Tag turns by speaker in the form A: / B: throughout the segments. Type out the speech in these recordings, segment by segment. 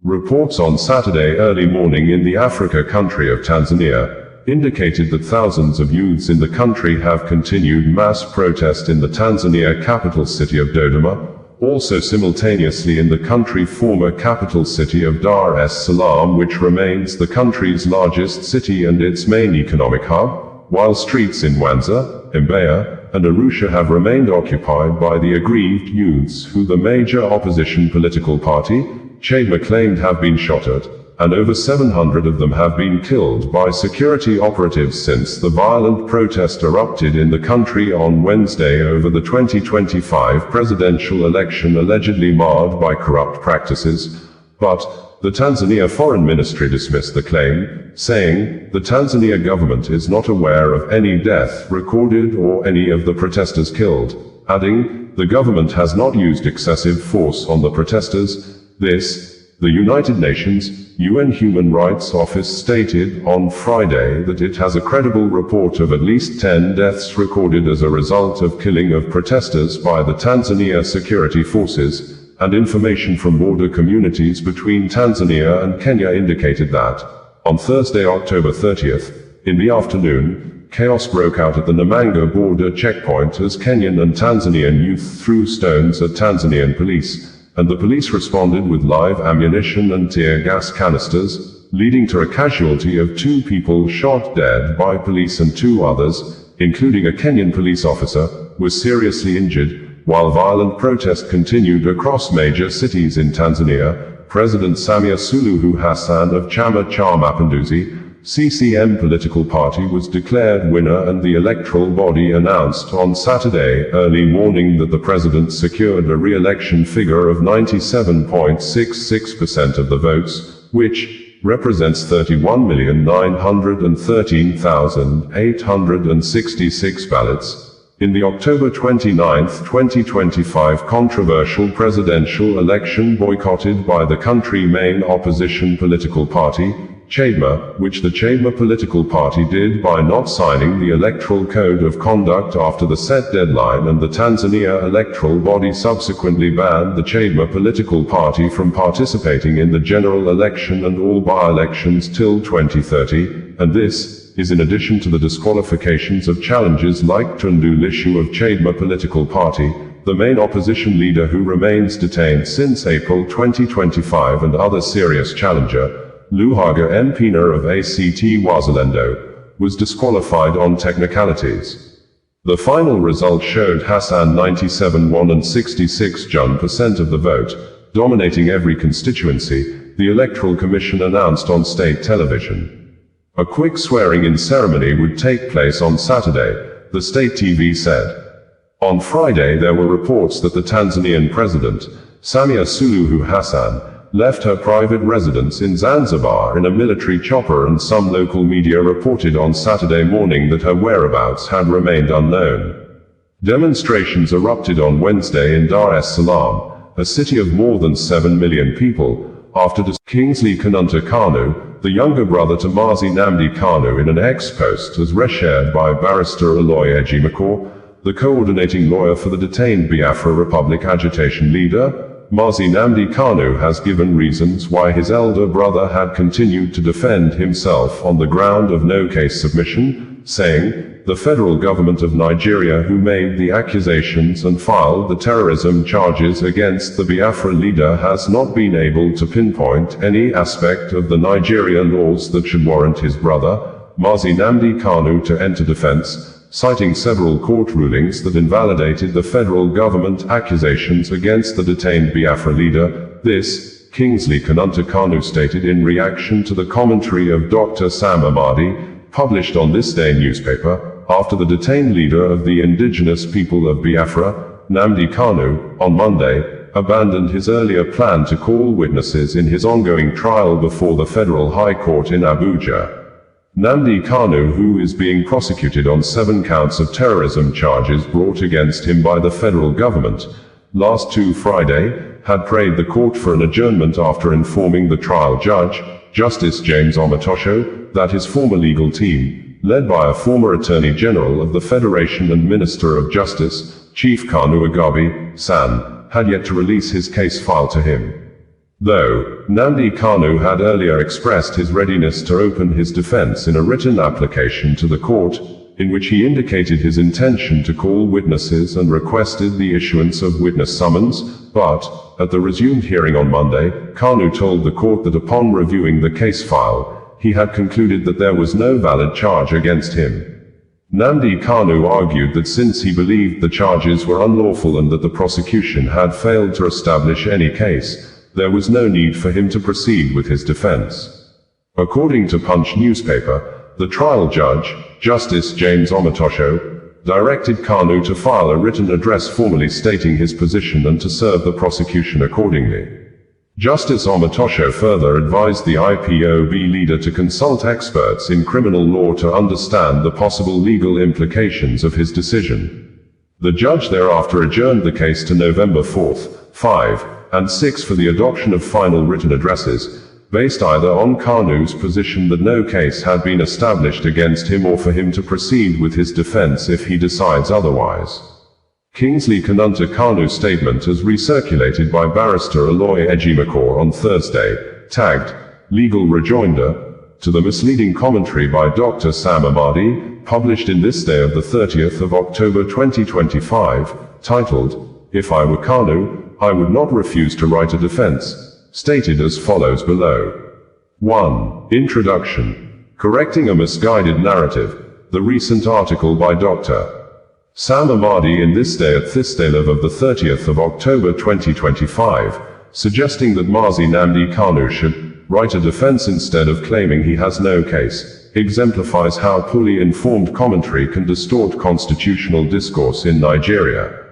A: Reports on Saturday early morning in the Africa country of Tanzania indicated that thousands of youths in the country have continued mass protest in the Tanzania capital city of Dodoma, also simultaneously in the country's former capital city of Dar es Salaam, which remains the country's largest city and its main economic hub, while streets in Mwanza, Mbeya, and Arusha have remained occupied by the aggrieved youths who the major opposition political party, Chama, claimed have been shot at, and over 700 of them have been killed by security operatives since the violent protest erupted in the country on Wednesday over the 2025 presidential election allegedly marred by corrupt practices. But the Tanzania Foreign Ministry dismissed the claim, saying, the Tanzania government is not aware of any death recorded or any of the protesters killed, adding, the government has not used excessive force on the protesters. The United Nations UN Human Rights Office stated on Friday that it has a credible report of at least 10 deaths recorded as a result of killing of protesters by the Tanzania security forces, and information from border communities between Tanzania and Kenya indicated that, on Thursday, October 30th, in the afternoon, chaos broke out at the Namanga border checkpoint as Kenyan and Tanzanian youth threw stones at Tanzanian police, and the police responded with live ammunition and tear gas canisters, leading to a casualty of 2 people shot dead by police and 2 others, including a Kenyan police officer, were seriously injured. While violent protest continued across major cities in Tanzania, President Samia Suluhu Hassan of Chama Mapinduzi, CCM political party was declared winner, and the electoral body announced on Saturday early morning that the president secured a re-election figure of 97.66% of the votes, which represents 31,913,866 ballots. In the October 29, 2025 controversial presidential election boycotted by the country's main opposition political party, Chama, which the Chama political party did by not signing the Electoral Code of Conduct after the set deadline, and the Tanzania electoral body subsequently banned the Chama political party from participating in the general election and all by-elections till 2030, and this is in addition to the disqualifications of challengers like Tundu Lissu of Chadema political party, the main opposition leader who remains detained since April 2025, and other serious challenger, Luhaga Mpina of ACT-Wazalendo, was disqualified on technicalities. The final result showed Hassan 97.1 and 66% of the vote, dominating every constituency, the Electoral Commission announced on state television. A quick swearing-in ceremony would take place on Saturday, the state TV said. On Friday there were reports that the Tanzanian president, Samia Suluhu Hassan, left her private residence in Zanzibar in a military chopper, and some local media reported on Saturday morning that her whereabouts had remained unknown. Demonstrations erupted on Wednesday in Dar es Salaam, a city of more than 7 million people, after Kingsley Kanunta Kanu, the younger brother to Mazi Nnamdi Kanu, in an ex-post as reshared by barrister Aloy Ejimakor, the coordinating lawyer for the detained Biafra Republic agitation leader, Mazi Nnamdi Kanu has given reasons why his elder brother had continued to defend himself on the ground of no case submission, saying, the federal government of Nigeria, who made the accusations and filed the terrorism charges against the Biafra leader, has not been able to pinpoint any aspect of the Nigeria laws that should warrant his brother, Mazi Nnamdi Kanu, to enter defense, citing several court rulings that invalidated the federal government accusations against the detained Biafra leader. This, Kingsley Kanunta Kanu stated in reaction to the commentary of Dr. Sam Amadi, published on This Day newspaper, after the detained leader of the indigenous people of Biafra, Nnamdi Kanu, on Monday, abandoned his earlier plan to call witnesses in his ongoing trial before the Federal High Court in Abuja. Nnamdi Kanu, who is being prosecuted on 7 counts of terrorism charges brought against him by the federal government, last Friday, had prayed the court for an adjournment after informing the trial judge, Justice James Omotosho, that his former legal team, led by a former Attorney General of the Federation and Minister of Justice, Chief Kanu Agabi, San, had yet to release his case file to him. Though, Nnamdi Kanu had earlier expressed his readiness to open his defense in a written application to the court, in which he indicated his intention to call witnesses and requested the issuance of witness summons, but, at the resumed hearing on Monday, Kanu told the court that upon reviewing the case file, he had concluded that there was no valid charge against him. Nnamdi Kanu argued that since he believed the charges were unlawful and that the prosecution had failed to establish any case, there was no need for him to proceed with his defense. According to Punch newspaper, the trial judge, Justice James Omatosho, directed Kanu to file a written address formally stating his position and to serve the prosecution accordingly. Justice Omatosho further advised the IPOB leader to consult experts in criminal law to understand the possible legal implications of his decision. The judge thereafter adjourned the case to November 4th, 5, and 6 for the adoption of final written addresses, based either on Kanu's position that no case had been established against him or for him to proceed with his defense if he decides otherwise. Kingsley Kanunta Kanu's statement as recirculated by barrister Aloy Ejimakor on Thursday, tagged, Legal Rejoinder, to the misleading commentary by Dr. Sam Amadi, published in This Day of the 30th of October 2025, titled, If I were Kanu, I would not refuse to write a defense, stated as follows below. 1. Introduction. Correcting a misguided narrative. The recent article by Dr. Sam Amadi in This Day at Thisdalev of the 30th of October 2025, suggesting that Mazi Nnamdi Kanu should write a defense instead of claiming he has no case, exemplifies how poorly informed commentary can distort constitutional discourse in Nigeria.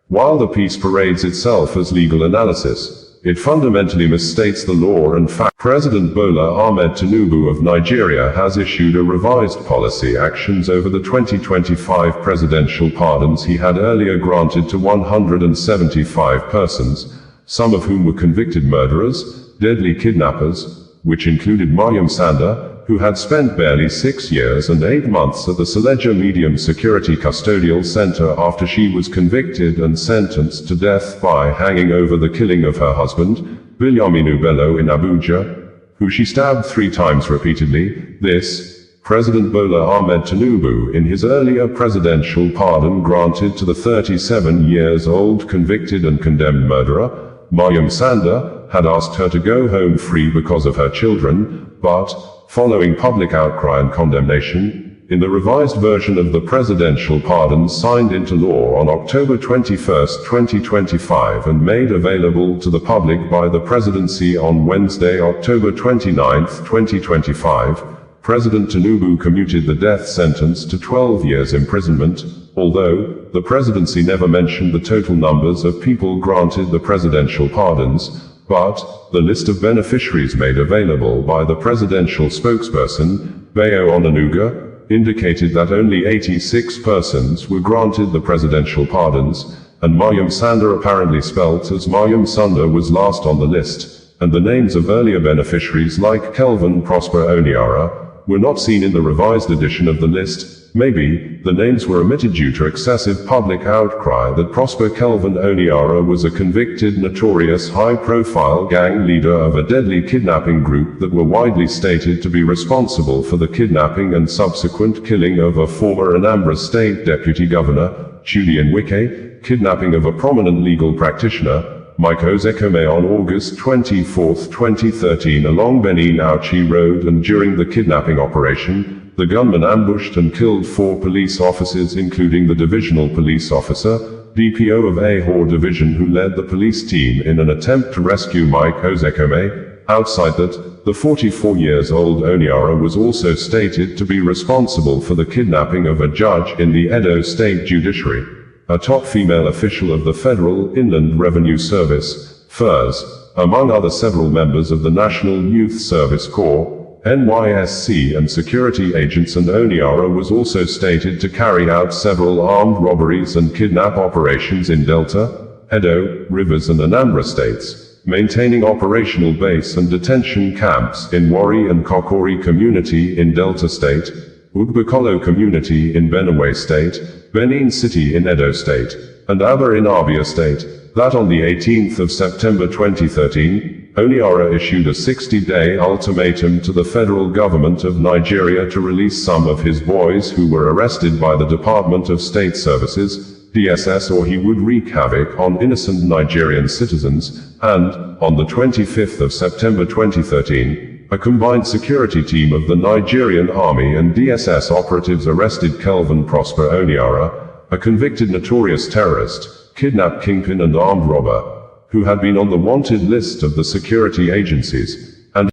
A: While the piece parades itself as legal analysis, it fundamentally misstates the law and fact. President Bola Ahmed Tinubu of Nigeria has issued a revised policy actions over the 2025 presidential pardons he had earlier granted to 175 persons, some of whom were convicted murderers, deadly kidnappers, which included Mariam Sanda, who had spent barely 6 years and 8 months at the Suleja Medium Security Custodial Center after she was convicted and sentenced to death by hanging over the killing of her husband, Bilyaminu Bello in Abuja, who she stabbed 3 times repeatedly. This, President Bola Ahmed Tinubu in his earlier presidential pardon granted to the 37-years-old convicted and condemned murderer, Mariam Sanda, had asked her to go home free because of her children, but, following public outcry and condemnation, in the revised version of the presidential pardons signed into law on October 21, 2025 and made available to the public by the presidency on Wednesday, October 29, 2025, President Tinubu commuted the death sentence to 12 years imprisonment, although the presidency never mentioned the total numbers of people granted the presidential pardons, but the list of beneficiaries made available by the presidential spokesperson, Bayo Onanuga, indicated that only 86 persons were granted the presidential pardons, and Mariam Sanda, apparently spelt as Mariam Sunda, was last on the list, and the names of earlier beneficiaries like Kelvin Prosper Oniara were not seen in the revised edition of the list. Maybe the names were omitted due to excessive public outcry that Prosper Kelvin Oniara was a convicted, notorious, high-profile gang leader of a deadly kidnapping group that were widely stated to be responsible for the kidnapping and subsequent killing of a former Anambra State Deputy Governor, Julian Wike, kidnapping of a prominent legal practitioner, Mike Ozekome, on August 24, 2013 along Benin Auchi Road, and during the kidnapping operation, the gunman ambushed and killed 4 police officers including the divisional police officer, DPO of Ahor Division, who led the police team in an attempt to rescue Mike Ozekome. Outside that, the 44-years-old Oniara was also stated to be responsible for the kidnapping of a judge in the Edo State Judiciary, a top female official of the Federal Inland Revenue Service, FIRS, among other several members of the National Youth Service Corps, NYSC, and security agents. And Oniara was also stated to carry out several armed robberies and kidnap operations in Delta, Edo, Rivers and Anambra states, maintaining operational base and detention camps in Wari and Kokori community in Delta State, Ugbakolo community in Benue State, Benin City in Edo State, and Aba in Abia State. That on the 18th of September 2013, Oniara issued a 60-day ultimatum to the federal government of Nigeria to release some of his boys who were arrested by the Department of State Services, DSS, or he would wreak havoc on innocent Nigerian citizens, and, on the 25th of September 2013, a combined security team of the Nigerian Army and DSS operatives arrested Kelvin Prosper Oniara, a convicted notorious terrorist, kidnap kingpin and armed robber, who had been on the wanted list of the security agencies, and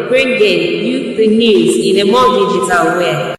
B: bringing you the news in a more digital way.